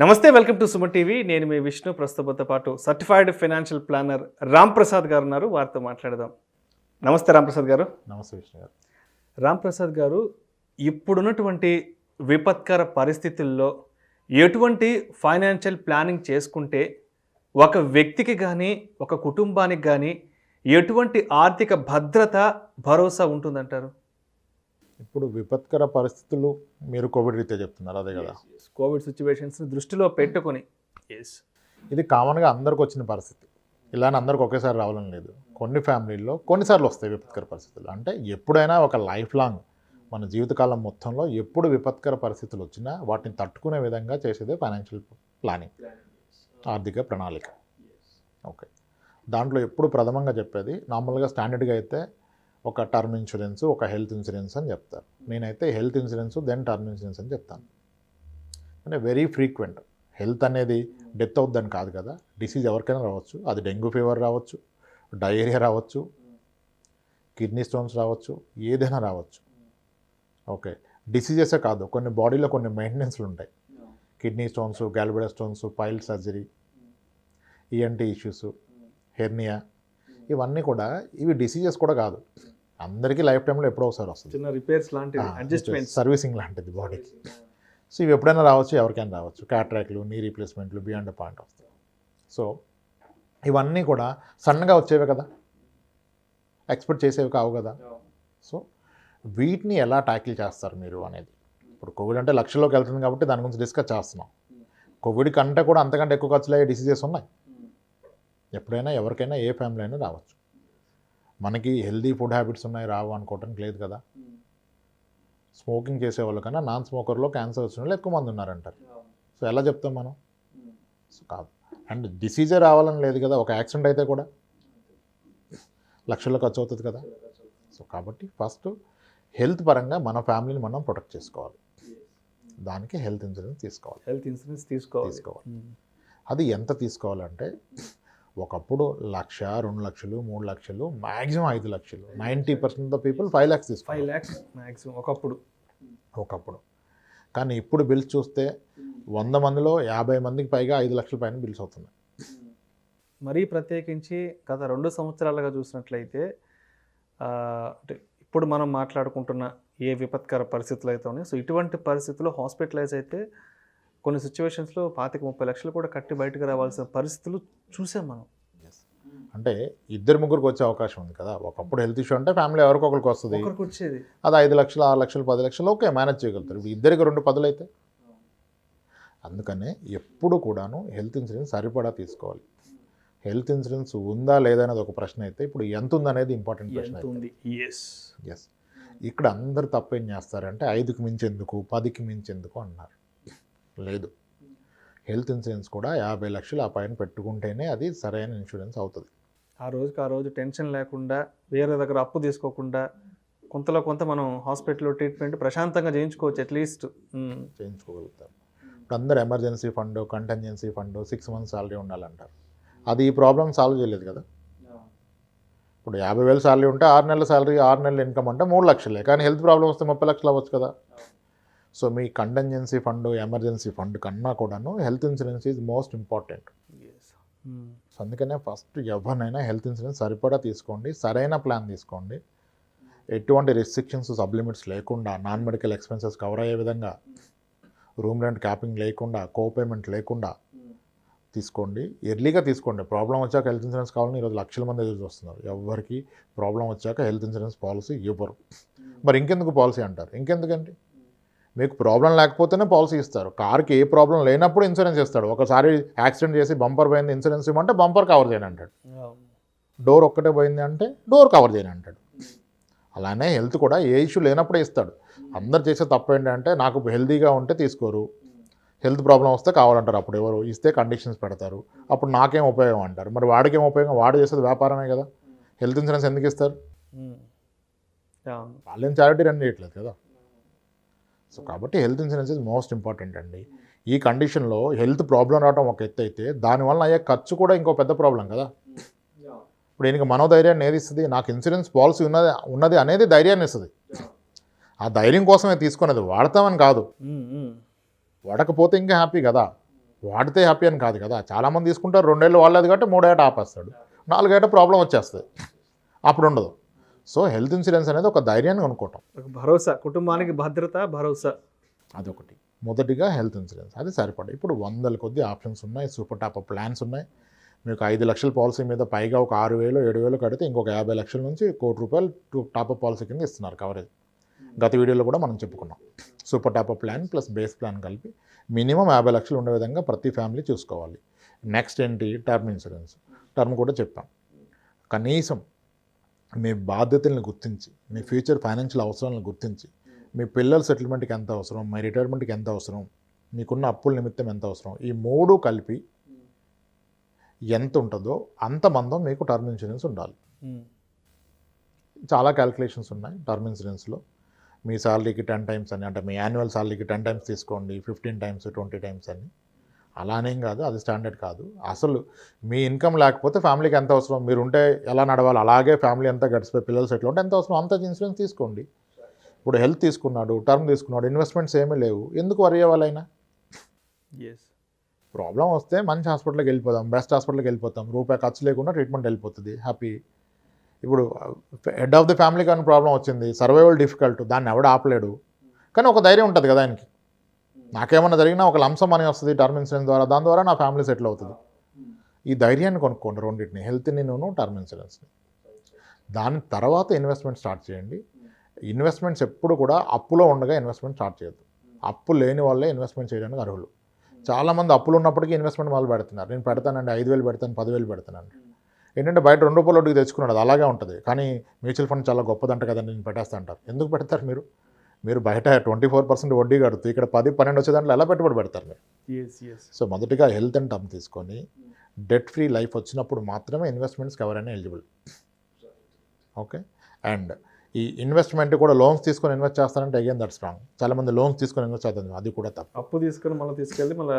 నమస్తే, welcome to Suman TV. నేను మీ విష్ణు. ప్రస్తుతంతో పాటు certified financial planner Ram Prasad గారు ఉన్నారు. వారితో మాట్లాడదాం. నమస్తే రామ్ ప్రసాద్ గారు. నమస్తే విష్ణు గారు. రామ్ ప్రసాద్ గారు, ఇప్పుడున్నటువంటి విపత్కర పరిస్థితుల్లో ఎటువంటి ఫైనాన్షియల్ ప్లానింగ్ చేసుకుంటే ఒక వ్యక్తికి కానీ ఒక కుటుంబానికి కానీ ఎటువంటి ఆర్థిక భద్రత, భరోసా ఉంటుందంటారు? ఇప్పుడు విపత్కర పరిస్థితులు మీరు కోవిడ్ రీత్యా చెప్తున్నారు, అదే కదా? కోవిడ్ సిచ్యువేషన్స్ని దృష్టిలో పెట్టుకొని ఇది కామన్గా అందరికి వచ్చిన పరిస్థితి. ఇలానే అందరికి ఒకేసారి రావాలని లేదు. కొన్ని ఫ్యామిలీల్లో కొన్నిసార్లు వస్తాయి విపత్కర పరిస్థితులు. అంటే ఎప్పుడైనా ఒక లైఫ్ లాంగ్ మన జీవితకాలం మొత్తంలో ఎప్పుడు విపత్కర పరిస్థితులు వచ్చినా వాటిని తట్టుకునే విధంగా చేసేదే ఫైనాన్షియల్ ప్లానింగ్, ఆర్థిక ప్రణాళిక. ఓకే, దాంట్లో ఎప్పుడు ప్రథమంగా చెప్పేది నార్మల్గా స్టాండర్డ్గా అయితే ఒక టర్మ్ ఇన్సూరెన్స్, ఒక హెల్త్ ఇన్సూరెన్స్ అని చెప్తారు. నేనైతే health insurance then term insurance అని చెప్తాను. అంటే వెరీ ఫ్రీక్వెంట్. హెల్త్ అనేది డెత్ అవుద్దని కాదు కదా, డిసీజ్ ఎవరికైనా రావచ్చు. అది డెంగ్యూ ఫీవర్ రావచ్చు, డయేరియా రావచ్చు, కిడ్నీ స్టోన్స్ రావచ్చు, ఏదైనా రావచ్చు. ఓకే, డిసీజెసే కాదు, కొన్ని బాడీలో కొన్ని మెయింటెనెన్స్లు ఉంటాయి. Kidney stones, gallbladder stones, pile surgery, ENT issues, hernia, ఇవన్నీ కూడా ఇవి డిసీజెస్ కూడా కాదు. అందరికీ లైఫ్ టైంలో ఎప్పుడో ఒకసారి వస్తుంది. చిన్న రిపేర్స్ లాంటివి, అడ్జస్ట్మెంట్, సర్వీసింగ్ లాంటిది బాడీకి. సో ఇవి ఎప్పుడైనా రావచ్చు, ఎవరికైనా రావచ్చు. క్యాట్రాక్ట్లు, నీ రీప్లేస్మెంట్లు బియాండ్ ద పాయింట్ వస్తాయి. సో ఇవన్నీ కూడా సన్నగా వచ్చేవే కదా, ఎక్స్పెక్ట్ చేసేవి కావు కదా. సో వీటిని ఎలా ట్యాకిల్ చేస్తారు మీరు అనేది. ఇప్పుడు కోవిడ్ అంటే లక్షల్లోకి వెళ్తుంది కాబట్టి దాని గురించి డిస్కస్ చేస్తున్నాం. కోవిడ్ కంటే కూడా అంతకంటే ఎక్కువ ఖర్చులు అయ్యే డిసీజెస్ ఉన్నాయి. ఎప్పుడైనా ఎవరికైనా ఏ ఫ్యామిలీ అయినా రావచ్చు. మనకి హెల్దీ ఫుడ్ హ్యాబిట్స్ ఉన్నాయి, రావు అనుకోవటానికి లేదు కదా. స్మోకింగ్ చేసేవాళ్ళు కన్నా నాన్ స్మోకర్లో క్యాన్సర్ వచ్చిన వాళ్ళు ఎక్కువ మంది ఉన్నారంటారు. సో ఎలా చెప్తాం మనం? సో కాదు. అండ్ డిసీజే రావాలని లేదు కదా, ఒక యాక్సిడెంట్ అయితే కూడా లక్షల్లో ఖర్చు అవుతుంది కదా. సో కాబట్టి ఫస్ట్ హెల్త్ పరంగా మన ఫ్యామిలీని మనం ప్రొటెక్ట్ చేసుకోవాలి. దానికి హెల్త్ ఇన్సూరెన్స్ తీసుకోవాలి. అది ఎంత తీసుకోవాలంటే, ఒకప్పుడు 1,00,000, 2 లక్షలు, 3 లక్షలు, మ్యాక్సిమం 5 లక్షలు. 90% ఆఫ్ ద పీపుల్ 5 lakhs తీసుకోవాలి. 5 lakhs మ్యాక్సిమం ఒకప్పుడు. కానీ ఇప్పుడు బిల్స్ చూస్తే 100 మందిలో 50 మందికి పైగా 5 లక్షల పైన బిల్స్ అవుతున్నాయి. మరీ ప్రత్యేకించి గత 2 సంవత్సరాలుగా చూసినట్లయితే అంటే ఇప్పుడు మనం మాట్లాడుకుంటున్న ఏ విపత్కర పరిస్థితులు అయితే ఉన్నాయో, సో ఇటువంటి పరిస్థితుల్లో హాస్పిటలైజ్ అయితే కొన్ని సిచ్యువేషన్స్లో 25-30 లక్షలు కూడా కట్టి బయటకు రావాల్సిన పరిస్థితులు చూసాం మనం. అంటే 2-3 వచ్చే అవకాశం ఉంది కదా. ఒకప్పుడు హెల్త్ ఇష్యూ అంటే ఫ్యామిలీ ఎవరికి ఒకరికి వస్తుంది, వచ్చేది. అది 5 లక్షలు, 6 లక్షలు, 10 లక్షలు ఓకే మేనేజ్ చేయగలుగుతారు. ఇప్పుడు ఇద్దరికి 2 10 అయితే. అందుకనే ఎప్పుడు కూడాను హెల్త్ ఇన్సూరెన్స్ సరిపడా తీసుకోవాలి. హెల్త్ ఇన్సూరెన్స్ ఉందా లేదా అనేది ఒక ప్రశ్న అయితే, ఇప్పుడు ఎంత ఉందనేది ఇంపార్టెంట్ ప్రశ్న. ఎస్, ఇక్కడ అందరు తప్పేం చేస్తారంటే 5కి మించి ఎందుకు, 10కి మించి ఎందుకు అన్నారు. లేదు, హెల్త్ ఇన్సూరెన్స్ కూడా 50 లక్షలు ఆ పైన పెట్టుకుంటేనే అది సరైన ఇన్సూరెన్స్ అవుతుంది. ఆ రోజు టెన్షన్ లేకుండా, వేరే దగ్గర అప్పు తీసుకోకుండా కొంతలో కొంత మనం హాస్పిటల్లో ట్రీట్మెంట్ ప్రశాంతంగా చేయించుకోవచ్చు. అట్లీస్ట్ చేయించుకోగలుగుతారు. ఇప్పుడు అందరు emergency fund, contingency fund, 6 months salary ఉండాలంటారు. అది ఈ ప్రాబ్లం సాల్వ్ చేయలేదు కదా. ఇప్పుడు 50,000 సాలరీ ఉంటే 6 నెలల సాలరీ, 6 నెలల ఇన్కమ్ అంటే 3 లక్షలే. కానీ హెల్త్ ప్రాబ్లం వస్తే 30 లక్షలు అవ్వచ్చు కదా. సో మీ కంటింజెన్సీ ఫండ్, ఎమర్జెన్సీ ఫండ్ కన్నా కూడాను health insurance is most important. So అందుకనే ఫస్ట్ ఎవరినైనా హెల్త్ ఇన్సూరెన్స్ సరిపడా తీసుకోండి, సరైన ప్లాన్ తీసుకోండి. ఎటువంటి రెస్ట్రిక్షన్స్, సబ్లిమిట్స్ లేకుండా, నాన్ మెడికల్ ఎక్స్పెన్సెస్ కవర్ అయ్యే విధంగా, రూమ్ రెంట్ క్యాపింగ్ లేకుండా, కోపేమెంట్ లేకుండా తీసుకోండి. ఎర్లీగా తీసుకోండి. ప్రాబ్లం వచ్చాక హెల్త్ ఇన్సూరెన్స్ కావాలని ఈరోజు లక్షల మంది ఎదురు చూస్తున్నారు. ఎవరికి ప్రాబ్లం వచ్చాక హెల్త్ ఇన్సూరెన్స్ పాలసీ ఇవ్వరు. మరి ఇంకెందుకు పాలసీ అంటారు. ఇంకెందుకండి, మీకు ప్రాబ్లం లేకపోతేనే పాలసీ ఇస్తారు. కార్కి ఏ ప్రాబ్లం లేనప్పుడు ఇన్సూరెన్స్ ఇస్తాడు. ఒకసారి యాక్సిడెంట్ చేసి బంపర్ పోయింది, ఇన్సూరెన్స్ ఇవ్వమంటే బంపర్ కవర్ చేయని అంటాడు. డోర్ ఒక్కటే పోయింది అంటే డోర్ కవర్ చేయని అంటాడు. అలానే హెల్త్ కూడా ఏ ఇష్యూ లేనప్పుడే ఇస్తాడు. అందరు చేసే తప్పు ఏంటంటే, నాకు హెల్తీగా ఉంటే తీసుకోరు, హెల్త్ ప్రాబ్లం వస్తే కావాలంటారు. అప్పుడు ఎవరు ఇస్తే కండిషన్స్ పెడతారు. అప్పుడు నాకేం ఉపయోగం అంటారు. మరి వాడికేం ఉపయోగం? వాడు చేసేది వ్యాపారమే కదా. హెల్త్ ఇన్సూరెన్స్ ఎందుకు ఇస్తారు? వాళ్ళేం చారిటీ రన్ చేయట్లేదు కదా. సో కాబట్టి health insurance is most important అండి. ఈ కండిషన్లో హెల్త్ ప్రాబ్లం రావడం ఒక ఎత్తు అయితే, దానివల్ల అయ్యే ఖర్చు కూడా ఇంకో పెద్ద ప్రాబ్లం కదా. ఇప్పుడు ఈయనకి మనోధైర్యాన్ని ఏది ఇస్తుంది? నాకు ఇన్సూరెన్స్ పాలసీ ఉన్నది అనేది ధైర్యాన్ని ఇస్తుంది. ఆ ధైర్యం కోసమే తీసుకునేది, వాడతామని కాదు. వాడకపోతే ఇంకా హ్యాపీ కదా. వాడితే హ్యాపీ అని కాదు కదా. చాలామంది తీసుకుంటారు 2 ఏళ్ళు వాళ్ళది కాబట్టి 3 ఏట ఆపేస్తాడు, 4 ఏట ప్రాబ్లం వచ్చేస్తుంది, అప్పుడు ఉండదు. సో హెల్త్ ఇన్సూరెన్స్ అనేది ఒక ధైర్యాన్ని కొనుక్కోవటం, ఒక భరోసా, కుటుంబానికి భద్రత, భరోసా. అదొకటి. మొదటిగా హెల్త్ ఇన్సూరెన్స్ అది సరిపడ. ఇప్పుడు 100 కొద్ది ఆప్షన్స్ ఉన్నాయి, సూపర్ టాప్ ప్లాన్స్ ఉన్నాయి. మీకు 5 లక్షల పాలసీ మీద పైగా ఒక 6,000 7,000 కడితే ఇంకొక 50 లక్షల నుంచి ₹1,00,00,000 టాపప్ పాలసీ కింద ఇస్తున్నారు కవరేజ్. గత వీడియోలో కూడా మనం చెప్పుకున్నాం. Super top up plan plus base plan కలిపి మినిమం 50 లక్షలు ఉండే విధంగా ప్రతి ఫ్యామిలీ చూసుకోవాలి. నెక్స్ట్ ఏంటి, టర్మ్ ఇన్సూరెన్స్. టర్మ్ కూడా చెప్పాం. కనీసం మీ బాధ్యతలను గుర్తించి, మీ ఫ్యూచర్ ఫైనాన్షియల్ అవసరాలను గుర్తించి, మీ పిల్లల సెటిల్మెంట్కి ఎంత అవసరం, మీ రిటైర్మెంట్కి ఎంత అవసరం, మీకున్న అప్పుల నిమిత్తం ఎంత అవసరం, ఈ 3 కలిపి ఎంత ఉంటుందో అంత మందం మీకు టర్మ్ ఇన్సూరెన్స్ ఉండాలి. చాలా క్యాలిక్యులేషన్స్ ఉన్నాయి టర్మ్ ఇన్సూరెన్స్లో. మీ శాలరీకి 10 టైమ్స్ అని, అంటే మీ యాన్యువల్ శాలరీకి 10 టైమ్స్ తీసుకోండి, 15 టైమ్స్ 20 టైమ్స్ అని. అలానేం కాదు, అది స్టాండర్డ్ కాదు. అసలు మీ ఇన్కమ్ లేకపోతే ఫ్యామిలీకి ఎంత అవసరం, మీరు ఉంటే ఎలా నడవాలి, అలాగే ఫ్యామిలీ ఎంత గడిచిపోయి పిల్లలు సెటిల్ ఉంటే ఎంత అవసరం అంత ఇన్సూరెన్స్ తీసుకోండి. ఇప్పుడు హెల్త్ తీసుకున్నాడు, టర్మ్ తీసుకున్నాడు, ఇన్వెస్ట్మెంట్స్ ఏమీ లేవు, ఎందుకు వరి అవ్వాలైనా? ప్రాబ్లం వస్తే మంచి హాస్పిటల్కి వెళ్ళిపోదాం, బెస్ట్ హాస్పిటల్కి వెళ్ళిపోతాం, రూపాయి ఖర్చు లేకుండా ట్రీట్మెంట్ వెళ్ళిపోతుంది, హ్యాపీ. ఇప్పుడు హెడ్ ఆఫ్ ది ఫ్యామిలీ కానీ ప్రాబ్లం వచ్చింది, సర్వైవల్ డిఫికల్ట్, దాన్ని ఎవడ ఆపలేడు, కానీ ఒక ధైర్యం ఉంటుంది కదా ఆయనకి. నాకేమన్నా జరిగినా ఒక లంసం మనీ వస్తుంది టర్మ్ ఇన్సూరెన్స్ ద్వారా, దాని ద్వారా నా ఫ్యామిలీ సెటిల్ అవుతుంది. ఈ ధైర్యాన్ని కొనుక్కోండి రెండింటిని, హెల్త్ని టర్మ్ ఇన్సూరెన్స్ని. దాని తర్వాత ఇన్వెస్ట్మెంట్ స్టార్ట్ చేయండి. ఇన్వెస్ట్మెంట్స్ ఎప్పుడు కూడా అప్పులో ఉండగా ఇన్వెస్ట్మెంట్ స్టార్ట్ చేయొద్దు. అప్పు లేని వాళ్ళే ఇన్వెస్ట్మెంట్ చేయడానికి అర్హులు. చాలామంది అప్పులు ఉన్నప్పటికీ ఇన్వెస్ట్మెంట్ మొదలు పెడుతున్నారు. నేను పెడతానండి, 5,000 పెడతాను, 10,000 పెడతానండి. ఏంటంటే బయట ₹2 వడ్డీకి తెచ్చుకున్నాడు, అది అలాగే ఉంటుంది. కానీ మ్యూచువల్ ఫండ్ చాలా గొప్పదంట కదండి, నేను పెట్టేస్తా అంటారు. ఎందుకు పెడతారు మీరు బయట 24% వడ్డీ కడుతూ ఇక్కడ 10-12 వచ్చే దాంట్లో ఎలా పెట్టుబడి పెడతారు మీరు? సో మొదటిగా హెల్త్ అండ్ టర్మ్ తీసుకొని డెట్ ఫ్రీ లైఫ్ వచ్చినప్పుడు మాత్రమే ఇన్వెస్ట్మెంట్స్కి ఎవరైనా ఎలిజిబుల్. ఓకే. అండ్ ఈ ఇన్వెస్ట్మెంట్ కూడా లోన్స్ తీసుకొని ఇన్వెస్ట్ చేస్తారంటే అగైన్ దట్స్ రాంగ్. చాలా మంది లోన్స్ తీసుకొని ఇన్వెస్ట్ చేస్తారు, అది కూడా తప్పు. అప్పు తీసుకొని మళ్ళీ తీసుకెళ్ళి మళ్ళీ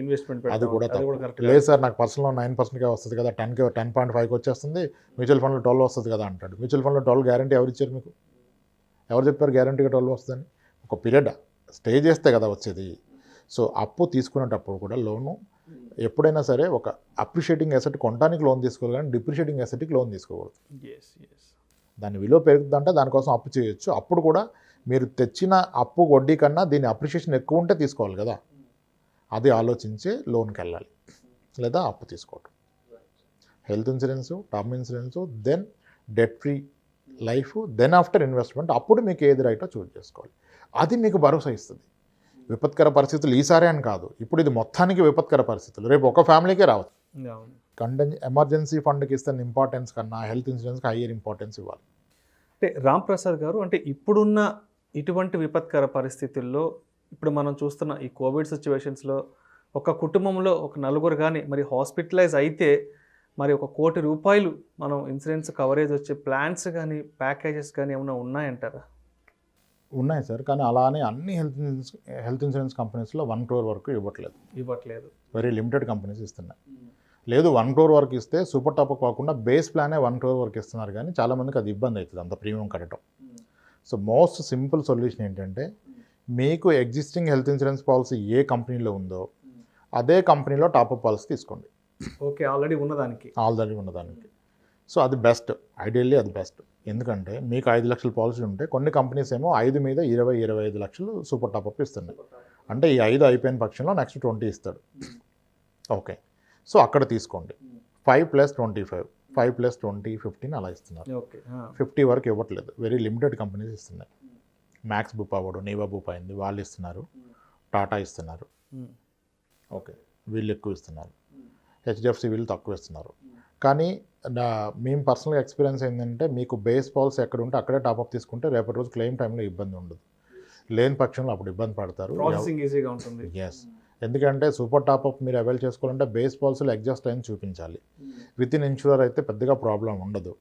ఇన్వెస్ట్మెంట్ అది కూడా తప్పు. లేదు సార్, నాకు పర్సనల్ 9%కే వస్తుంది కదా, 10.5కి వచ్చేస్తుంది, మ్యూచువల్ ఫండ్లో 12 వస్తుంది కదా అంటాడు. మ్యూచువల్ ఫండ్లో 12 గ్యారంటీ ఎవరు ఇచ్చారు మీకు? ఎవరు చెప్పారు గ్యారంటీగా 12 వస్తుందని? ఒక పీరియడ్ స్టే చేస్తే కదా వచ్చేది. సో అప్పు తీసుకునేటప్పుడు కూడా లోను ఎప్పుడైనా సరే ఒక అప్రిషియేటింగ్ అసెట్ కొనడానికి లోన్ తీసుకోవాలి, కానీ డిప్రిషియేటింగ్ అసెట్కి లోన్ తీసుకోకూడదు. దాని విలువ పెరుగుతుందంటే దానికోసం అప్పు చేయొచ్చు. అప్పుడు కూడా మీరు తెచ్చిన అప్పు వడ్డీ కన్నా దీని అప్రిషియేషన్ ఎక్కువ ఉంటే తీసుకోవాలి కదా, అది ఆలోచించే లోన్కి వెళ్ళాలి, లేదా అప్పు తీసుకోవటం. Health insurance, term insurance, then debt free life, then after investment. అప్పుడు మీకు ఏది రైటో చూస్ చేసుకోవాలి. అది మీకు భరోసా ఇస్తుంది. విపత్కర పరిస్థితులు ఈసారి అని కాదు, ఇప్పుడు ఇది మొత్తానికి విపత్కర పరిస్థితులు, రేపు ఒక ఫ్యామిలీకే రావచ్చు. ఎమర్జెన్సీ ఫండ్కి ఇస్తున్న ఇంపార్టెన్స్ కన్నా హెల్త్ ఇన్సూరెన్స్కి హయ్యర్ ఇంపార్టెన్స్ ఇవ్వాలి. అంటే రామ్ ప్రసాద్ గారు, అంటే ఇప్పుడున్న ఇటువంటి విపత్కర పరిస్థితుల్లో ఇప్పుడు మనం చూస్తున్న ఈ కోవిడ్ సిచ్యువేషన్స్లో ఒక కుటుంబంలో ఒక 4 కానీ మరి హాస్పిటలైజ్ అయితే మరి ₹1 కోటి మనం ఇన్సూరెన్స్ కవరేజ్ వచ్చే ప్లాన్స్ కానీ ప్యాకేజెస్ కానీ ఏమైనా ఉన్నాయంటారా? ఉన్నాయి సార్, కానీ అలానే అన్ని హెల్త్ ఇన్సూరెన్స్ కంపెనీస్లో 1 crore వరకు ఇవ్వట్లేదు. వెరీ లిమిటెడ్ కంపెనీస్ ఇస్తున్నాయి. లేదు 1 crore వరకు ఇస్తే సూపర్ టాప్ కాకుండా బేస్ ప్లానే 1 crore వరకు ఇస్తున్నారు, కానీ చాలామందికి అది ఇబ్బంది అవుతుంది అంత ప్రీమియం కట్టడం. సో మోస్ట్ సింపుల్ సొల్యూషన్ ఏంటంటే, మీకు ఎగ్జిస్టింగ్ హెల్త్ ఇన్సూరెన్స్ పాలసీ ఏ కంపెనీలో ఉందో అదే కంపెనీలో టాప్అప్ పాలసీ తీసుకోండి. ఓకే, ఆల్రెడీ ఉన్నదానికి. సో అది బెస్ట్, ఐడియల్లీ అది బెస్ట్. ఎందుకంటే మీకు 5 లక్షల పాలసీ ఉంటే కొన్ని కంపెనీస్ ఏమో 5 మీద 20-25 లక్షలు సూపర్ టాప్అప్ ఇస్తున్నాయి. అంటే ఈ 5 అయిపోయిన పక్షంలో నెక్స్ట్ 20 ఇస్తాడు. ఓకే, సో అక్కడ తీసుకోండి. 5+25, 5+20, 15 అలా ఇస్తున్నారు. 50 వరకు ఇవ్వట్లేదు, వెరీ లిమిటెడ్ కంపెనీస్ ఇస్తున్నాయి. మ్యాక్స్ బూపా వాడు, నీవా బూపా అయింది, వాళ్ళు ఇస్తున్నారు. టాటా ఇస్తున్నారు. ఓకే, వీళ్ళు ఎక్కువ ఇస్తున్నారు. హెచ్డిఎఫ్సి వీళ్ళు తక్కువ ఇస్తున్నారు. కానీ మేము పర్సనల్గా ఎక్స్పీరియన్స్ ఏంటంటే, మీకు బేస్ పాలసీ ఎక్కడ ఉంటే అక్కడే టాప్అప్ తీసుకుంటే రేపటి రోజు క్లెయిమ్ టైంలో ఇబ్బంది ఉండదు. లేని పక్షంలో అప్పుడు ఇబ్బంది పడతారు. ఈజీగా ఉంటుంది. ఎస్, ఎందుకంటే సూపర్ టాప్అప్ మీరు అవైల్ చేసుకోవాలంటే బేస్ పాలసీలో ఎగ్జాస్ట్ టైం చూపించాలి. విత్ ఇన్ ఇన్సూరర్ అయితే పెద్దగా ప్రాబ్లం ఉండదు.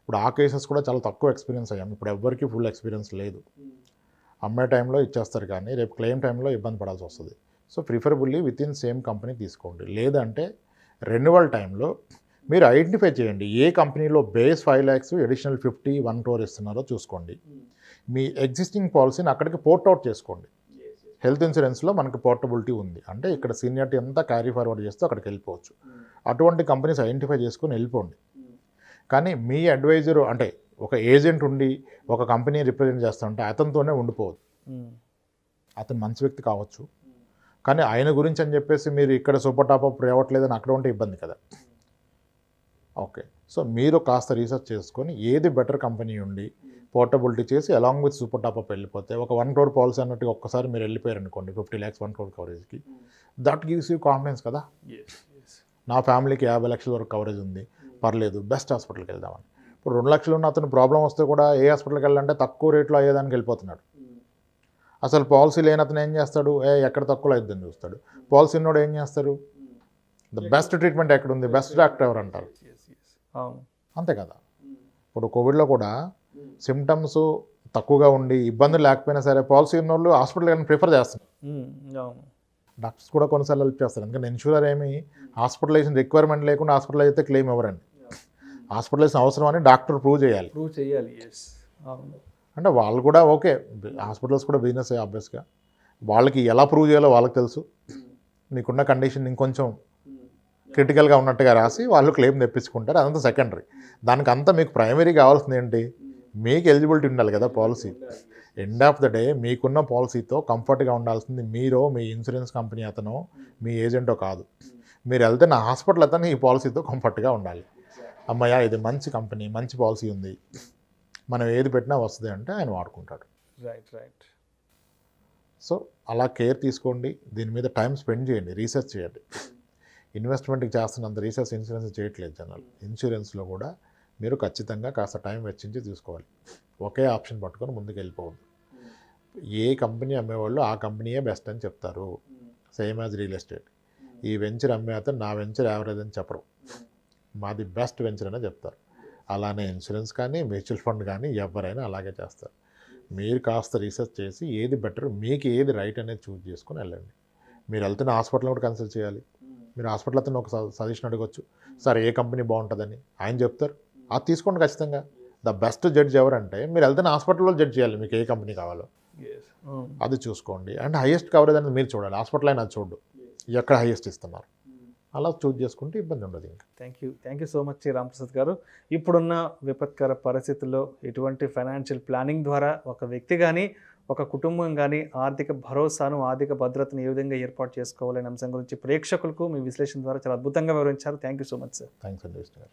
ఇప్పుడు ఆ కేసెస్ కూడా చాలా తక్కువ ఎక్స్పీరియన్స్ అయ్యాం. ఇప్పుడు ఎవరికి ఫుల్ ఎక్స్పీరియన్స్ లేదు. అమ్మే టైంలో ఇచ్చేస్తారు, కానీ రేపు క్లెయిమ్ టైంలో ఇబ్బంది పడాల్సి వస్తుంది. So preferably with in same company తీసుకోండి. లేదంటే రెన్యువల్ టైంలో మీరు ఐడెంటిఫై చేయండి ఏ కంపెనీలో బేస్ 5 lakhs అడిషనల్ 50, 1 crore ఇస్తున్నారో చూసుకోండి. మీ ఎగ్జిస్టింగ్ పాలసీని అక్కడికి పోర్ట్ అవుట్ చేసుకోండి. హెల్త్ ఇన్సూరెన్స్లో మనకి పోర్టబిలిటీ ఉంది, అంటే ఇక్కడ సీనియారిటీ అంతా క్యారీ ఫార్వర్డ్ చేస్తే అక్కడికి వెళ్ళిపోవచ్చు. అటువంటి కంపెనీస్ ఐడెంటిఫై చేసుకొని వెళ్ళిపోండి. కానీ మీ అడ్వైజరు అంటే ఒక ఏజెంట్ ఉండి ఒక కంపెనీ రిప్రజెంట్ చేస్తుంటే అతనితోనే ఉండిపోవద్దు. అతను మంచి వ్యక్తి కావచ్చు, కానీ ఆయన గురించి అని చెప్పేసి మీరు ఇక్కడ సూపర్ టాప్అప్ రావట్లేదని అక్కడ ఉంటే ఇబ్బంది కదా. ఓకే, సో మీరు కాస్త రీసెర్చ్ చేసుకొని ఏది బెటర్ కంపెనీ ఉండి పోర్టబిలిటీ చేసి అలాంగ్ విత్ సూపర్ టాప్అప్ వెళ్ళిపోతే ఒక 1 crore పాలసీ అన్నట్టుగా ఒక్కసారి మీరు వెళ్ళిపోయారు అనుకోండి 50 lakhs 1 crore కవరేజ్కి, దట్ గివ్స్ యూ కాన్ఫిడెన్స్ కదా. నా ఫ్యామిలీకి 50 లక్షల వరకు కవరేజ్ ఉంది, పర్లేదు, బెస్ట్ హాస్పిటల్కి వెళ్దామని. ఇప్పుడు 2 లక్షలు ఉన్న అతను ప్రాబ్లం వస్తే కూడా ఏ హాస్పిటల్కి వెళ్ళాలంటే తక్కువ రేట్లో అయ్యేదానికి వెళ్ళిపోతున్నాడు. అసలు పాలసీ లేని అతను ఏం చేస్తాడు, ఎక్కడ తక్కువలో అయిద్దని చూస్తాడు. పాలసీ ఉన్నోడు ఏం చేస్తారు, ద బెస్ట్ ట్రీట్మెంట్ ఎక్కడ ఉంది, బెస్ట్ డాక్టర్ ఎవరు అంటారు, అంతే కదా. ఇప్పుడు కోవిడ్లో కూడా సిమ్టమ్స్ తక్కువగా ఉండి ఇబ్బందులు లేకపోయినా సరే పాలసీ ఉన్న వాళ్ళు హాస్పిటల్ కానీ ప్రిఫర్ చేస్తారు. డాక్టర్స్ కూడా కొన్నిసార్లు హెల్ప్ చేస్తారు, ఎందుకంటే ఇన్సూరర్ ఏమి హాస్పిటలైజేషన్ రిక్వైర్మెంట్ లేకుండా హాస్పిటల్ అయితే క్లెయిమ్ ఇవ్వరండి. హాస్పిటలైజేషన్ అవసరం అని డాక్టర్ ప్రూవ్ చేయాలి. అంటే వాళ్ళు కూడా ఓకే, హాస్పిటల్స్ కూడా బిజినెస్ ఆబ్వియస్గా, వాళ్ళకి ఎలా ప్రూవ్ చేయాలో వాళ్ళకి తెలుసు. మీకున్న కండిషన్ ఇంకొంచెం క్రిటికల్గా ఉన్నట్టుగా రాసి వాళ్ళు క్లెయిమ్ తెప్పించుకుంటారు, అదంతా సెకండరీ. దానికి అంతా మీకు ప్రైమరీ కావాల్సింది ఏంటి, మీకు ఎలిజిబిలిటీ ఉండాలి కదా policy. End of the day మీకున్న పాలసీతో కంఫర్ట్గా ఉండాల్సింది మీరో మీ ఇన్సూరెన్స్ కంపెనీ అతనో మీ ఏజెంటో కాదు. మీరు వెళ్తే నా హాస్పిటల్ అతను ఈ పాలసీతో కంఫర్ట్గా ఉండాలి. అమ్మయ్య ఇది మంచి కంపెనీ, మంచి పాలసీ ఉంది, మనం ఏది పెట్టినా వస్తుంది అంటే ఆయన వాడుకుంటాడు. రైట్. సో అలా కేర్ తీసుకోండి, దీని మీద టైం స్పెండ్ చేయండి, రీసెర్చ్ చేయండి. ఇన్వెస్ట్మెంట్కి చేస్తున్నంత రీసెర్చ్ ఇన్సూరెన్స్ చేయట్లేదు జనాలు. ఇన్సూరెన్స్లో కూడా మీరు ఖచ్చితంగా కాస్త టైం వెచ్చించి తీసుకోవాలి. ఒకే ఆప్షన్ పట్టుకొని ముందుకు వెళ్ళిపోవద్దు. ఏ కంపెనీ అమ్మేవాళ్ళు ఆ కంపెనీయే బెస్ట్ అని చెప్తారు, సేమ్ యాజ్ రియల్ ఎస్టేట్. ఈ వెంచర్ అమ్మే అతను నా వెంచర్ యావరేజ్ అని చెప్పరు, మాది బెస్ట్ వెంచర్ అనే చెప్తారు. అలానే ఇన్సూరెన్స్ కానీ మ్యూచువల్ ఫండ్ కానీ ఎవరైనా అలాగే చేస్తారు. మీరు కాస్త రీసెర్చ్ చేసి ఏది బెటర్, మీకు ఏది రైట్ అనేది చూజ్ చేసుకొని వెళ్ళండి. మీరు వెళ్తున్న హాస్పిటల్ కూడా కన్సల్ట్ చేయాలి. మీరు హాస్పిటల్ అతను ఒక సజెషన్ అడగచ్చు, సార్ ఏ కంపెనీ బాగుంటుందని ఆయన చెప్తారు, అది తీసుకోండి ఖచ్చితంగా. ద బెస్ట్ జడ్జ్ ఎవరంటే మీరు వెళ్తున్న హాస్పిటల్లో జడ్జ్ చేయాలి, మీకు ఏ కంపెనీ కావాలో అది చూసుకోండి. అండ్ హైయెస్ట్ కవరేజ్ అనేది మీరు చూడాలి, హాస్పిటల్ అయినా అది చూడు ఎక్కడ హైయెస్ట్ ఇస్తున్నారు, అలా చూజ్ చేసుకుంటే ఇబ్బంది ఉండదు. ఇంకా thank you so much Ramprasad గారు. ఇప్పుడున్న విపత్కర పరిస్థితుల్లో ఎటువంటి ఫైనాన్షియల్ ప్లానింగ్ ద్వారా ఒక వ్యక్తి కానీ ఒక కుటుంబం కానీ ఆర్థిక భరోసాను, ఆర్థిక భద్రతను ఏ విధంగా ఏర్పాటు చేసుకోవాలనే అంశం గురించి ప్రేక్షకులకు మీ విశ్లేషణ ద్వారా చాలా అద్భుతంగా వివరించారు. Thank you so much sir. Thanks అండి విష్ణు గారు.